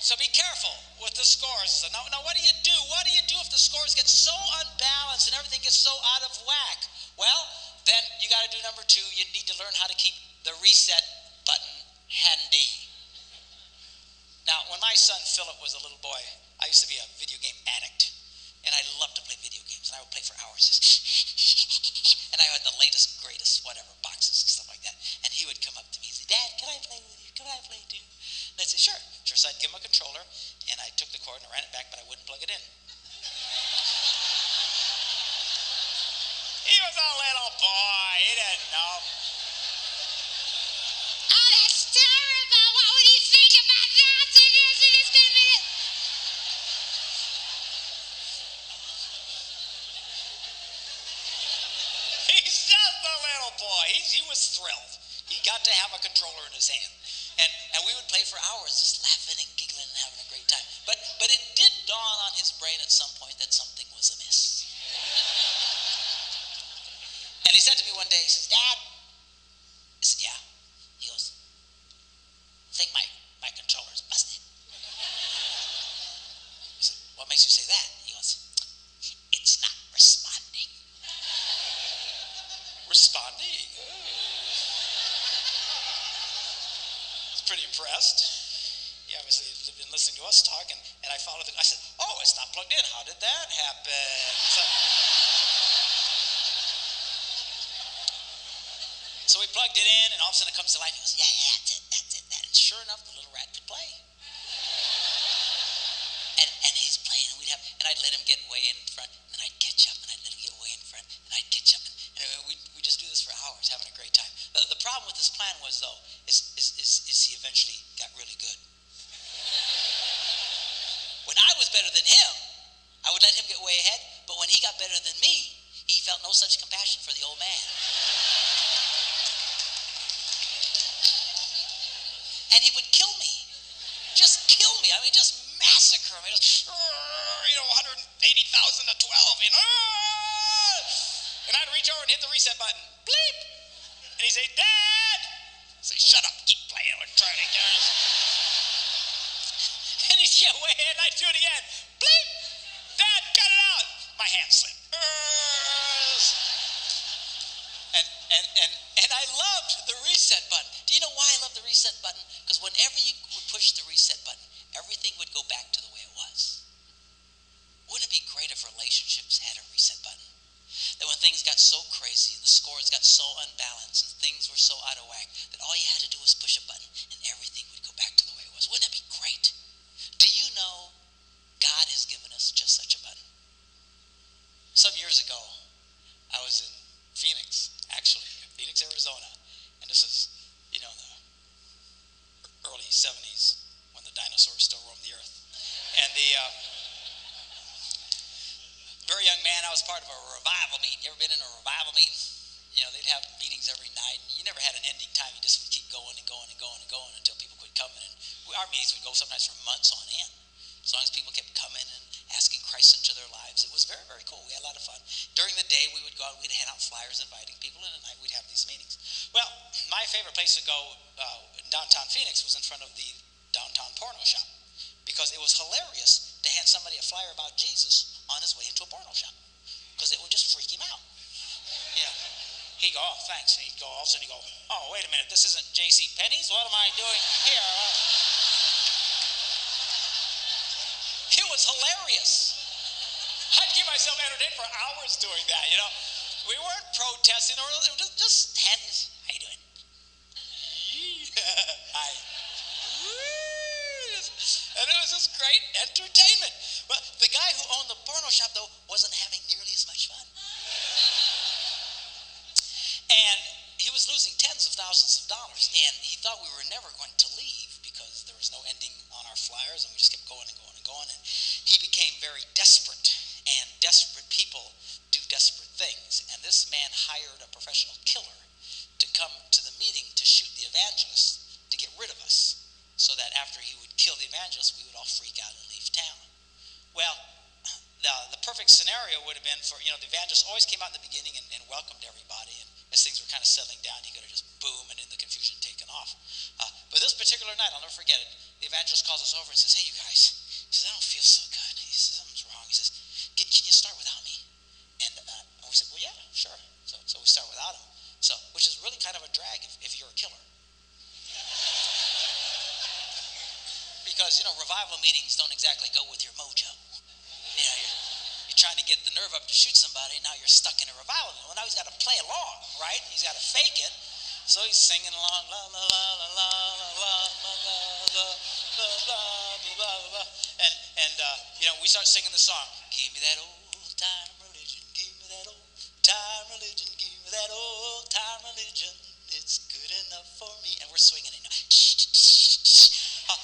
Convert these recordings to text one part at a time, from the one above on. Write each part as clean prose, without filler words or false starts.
So be careful with the scores. So now what do you do? What do you do if the scores get so unbalanced and everything gets so out of whack? Well, then you got to do number 2. You need to learn how to keep the reset button handy. Now, when my son Philip was a little boy, I used to be a video game addict. And I loved to play video games. And I would play for hours. And I had the latest, greatest, whatever, boxes and stuff like that. And he would come up to me and say, Dad, can I play with you? Can I play too? And I'd say, sure. So I'd give him a controller, and I took the cord and I ran it back, but I wouldn't plug it in. He was a little boy. He didn't know. Oh, that's terrible. What would he think about that? It's going to be... He's just a little boy. He was thrilled. He got to have a controller in his hand. And we would play for hours just laughing and giggling and having a great time. But it did dawn on his brain at some point that something was amiss. And he said to me one day, he says, Dad. I said, yeah. He goes, I think my controller's busted. I said, what makes you say that? He goes, it's not responding. Responding? Pretty impressed. He obviously had been listening to us talk, and I followed I said, oh, it's not plugged in. How did that happen? So we plugged it in, and all of a sudden it comes to life. He goes, yeah, that's it. And sure enough, the little rat could play. And he's playing, and I'd let him get way in front, and I'd catch up, and I'd let him get way in front, and I'd catch up, and we just do this for hours, having a great time. The problem with this plan was, though, is he eventually got really good. When I was better than him, I would let him get way ahead, but when he got better than me, he felt no such compassion for the old man. And he would kill me. Just kill me. I mean, just massacre me. Just, 180,000 to 12, And I'd reach over and hit the reset button. Bleep! And he'd say, Dad! I'd say, shut up, keep playing electronic games. And he'd get way ahead, and I'd do it again. Bleep! Dad, cut it out! My hand slipped. And I loved the reset button. Do you know why I love the reset button? Because whenever you would push the reset button, everything would go back to the way it was. Wouldn't it be great if relationships had a reset button? That when things got so crazy and the scores got so unbalanced and things were so out of whack, that all you had to do was push a button and everything would go back to the way it was. Wouldn't that be great? Do you know God has given us just such a button? Some years ago, I was in Phoenix, Arizona, and this is, the early 70s when the dinosaurs still roamed the earth. And the very young man, I was part of a revival meeting. You ever been in a revival meeting? They'd have meetings every night, and you never had an ending time. You just would keep going and going and going and going until people quit coming. And our meetings would go sometimes for months on end, as long as people kept coming and asking Christ into their lives. It was very, very cool. We had a lot of fun. During the day, we would go out, we'd hand out flyers inviting people, and at night we'd have these meetings. Well, my favorite place to go in downtown Phoenix was in front of the downtown porno shop, because it was hilarious to hand somebody a flyer about Jesus on his way into a porno shop, because it would just freak him out. He'd go, oh, thanks, and he'd go, all of a sudden he'd go, oh, wait a minute, this isn't J.C. Penney's? What am I doing here? It was hilarious. I'd keep myself entertained for hours doing that, We weren't protesting, or just hand this, how you doing? Hi. And it was just great entertainment. But the guy who owned the porno shop, though, wasn't having nearly as much fun. And he was losing tens of thousands of dollars, and he thought we were never going to leave because there was no ending on our flyers, and we just kept going and going and going. And he became very desperate, and desperate people do desperate things. And this man hired a professional killer to come to the meeting to shoot the evangelist to get rid of us, so that after he would kill the evangelist, we would all freak out and leave town. Well, the perfect scenario would have been for, the evangelist always came out in the beginning and welcomed everybody, and as things were kind of settling down, he could have just boom, and in the confusion taken off. But this particular night, I'll never forget it, the the evangelist calls us over and says, "Hey, you guys," he says, "I don't feel so good." He says, "Something's wrong." He says, "Can you start without me?" And we said, "Well, yeah, sure." So we start without him. So, which is really kind of a drag if you're a killer. Because, revival meetings don't exactly go with your mojo. You're trying to get the nerve up to shoot somebody, and now you're stuck in a revival. Well, now he's got to play along, right? He's got to fake it. So he's singing along, la la la la la la la la la la la la, and we start singing the song. Give me that old time religion, give me that old time religion, give me that old time religion. It's good enough for me, and we're swinging it.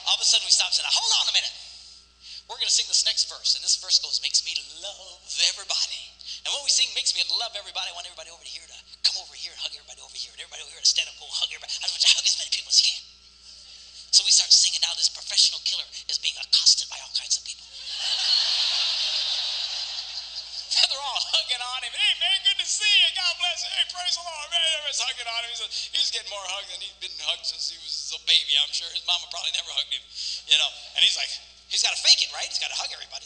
All of a sudden we stop and say, "Now hold on a minute. We're going to sing this next verse," and this verse goes, "Makes me love everybody." And when we sing "Makes me love everybody," I want everybody over here to come over here and hug everybody over here, and everybody over here to stand up and go hug everybody. I want you to hug as many people as you can. So we start singing. Now this professional killer is being accosted by all kinds of people. They're all hugging on him. "Hey, man, good to see you. God bless you. Hey, praise the Lord." Man, everybody's hugging on him. He's getting more hugs than he's been hugged since he was a baby, I'm sure. His mama probably never hugged him, And he's like, he's got to fake it, right? He's got to hug everybody.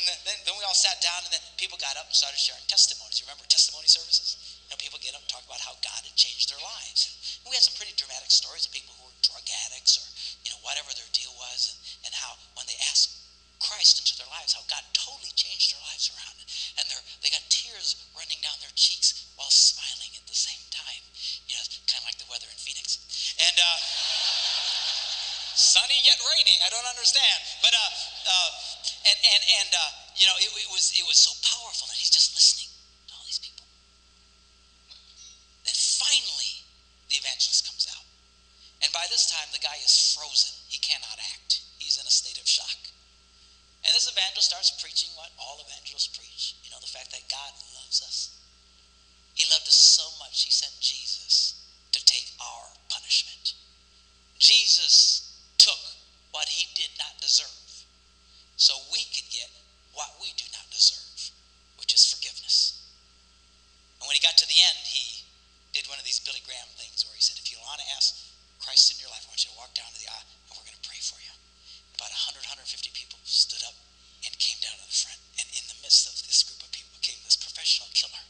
And then we all sat down, and then people got up and started sharing testimonies. You remember testimony services? People get up and talk about how God had changed their lives. And we had some pretty dramatic stories of people who were drug addicts or, whatever their deal was, and how when they asked Christ into their lives, how God totally changed their lives around. And they got tears running down their cheeks while smiling at the same time. Kind of like the weather in Phoenix. And sunny yet rainy. I don't understand. But it was so powerful, and he's just listening to all these people. Then finally, the evangelist comes out. And by this time, the guy is frozen. He cannot act. He's in a state of shock. And this evangelist starts preaching what all evangelists preach. The fact that God loves us. He loved us so much, he sent Jesus to take our punishment. Jesus took what he did not deserve so we could get what we do not deserve, which is forgiveness. And when he got to the end, he did one of these Billy Graham things where he said, "If you want to ask Christ in your life, I want you to walk down to the aisle, and we're going to pray for you." About 150 people stood up and came down to the front. And in the midst of this group of people came this professional killer.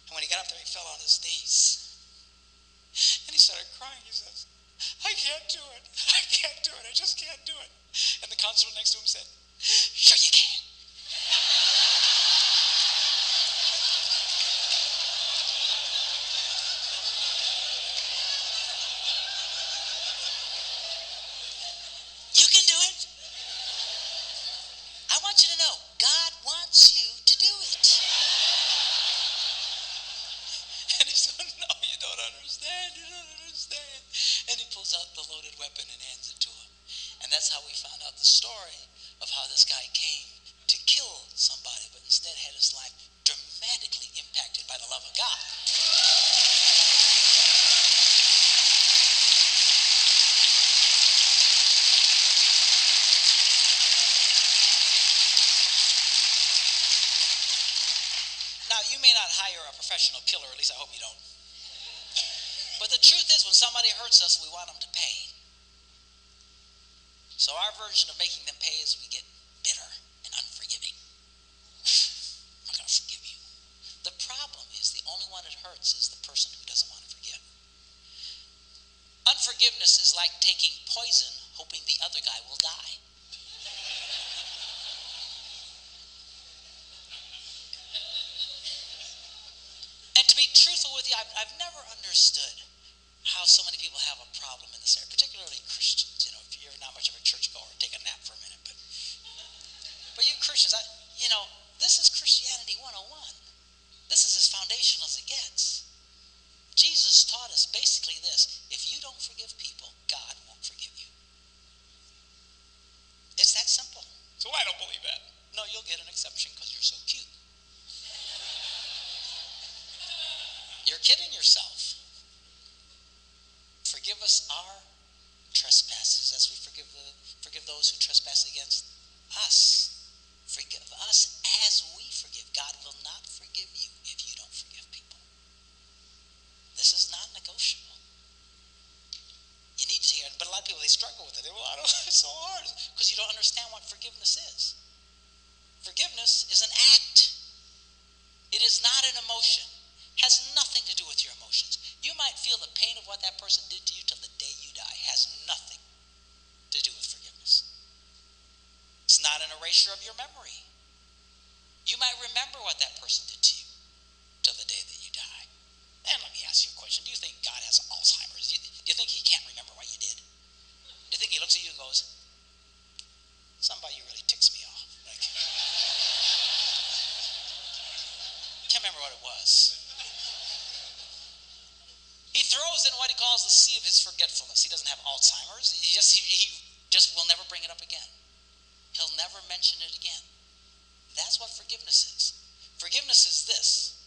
And when he got up there, he fell on his knees. And he started crying. He says, "I can't do it. I can't do it. I just can't do it." And the counselor next to him said, "Sure you can." You can do it. I want you to know, God wants you to do it. And he said, "No, you don't understand. You don't understand." And he pulls out the loaded weapon and hands it to him. And that's how we found out the story of how this guy came to kill somebody, but instead had his life dramatically impacted by the love of God. Now, you may not hire a professional killer, at least I hope you don't. But the truth is, when somebody hurts us, we want them to pay. So our version of making them pay is we get bitter and unforgiving. I'm not going to forgive you. The problem is the only one it hurts is the person who doesn't want to forgive. Unforgiveness is like taking poison hoping the other guy will die. And to be truthful with you, I've never understood how so many people have a problem in this area, particularly Christians. If you're not much of a churchgoer, take a nap for a minute. But you Christians, this is Christianity 101. This is as foundational as it gets. Jesus taught us basically this: if you don't forgive people, God won't forgive you. It's that simple. So I don't believe that. No, you'll get an exception because you're so cute. You're kidding yourself. Forgive us our trespasses as we forgive those who trespass against us. Forgive us as we forgive. God will not forgive you if you don't forgive people. This is non-negotiable. emotion has nothing to do with your emotions. You might feel the pain of what that person did to you till the day you die. Has nothing to do with forgiveness. It's not an erasure of your memory. You might remember what that person did to you till the day that you die. And let me ask you a question. Do you think God has Alzheimer's? Do you think he can't remember what you did? Do you think he looks at you and goes, somebody really ticks me off? Like, can't remember what it was. He throws in what he calls the sea of his forgetfulness. He doesn't have Alzheimer's. He just will never bring it up again. He'll never mention it again. That's what forgiveness is. Forgiveness is this.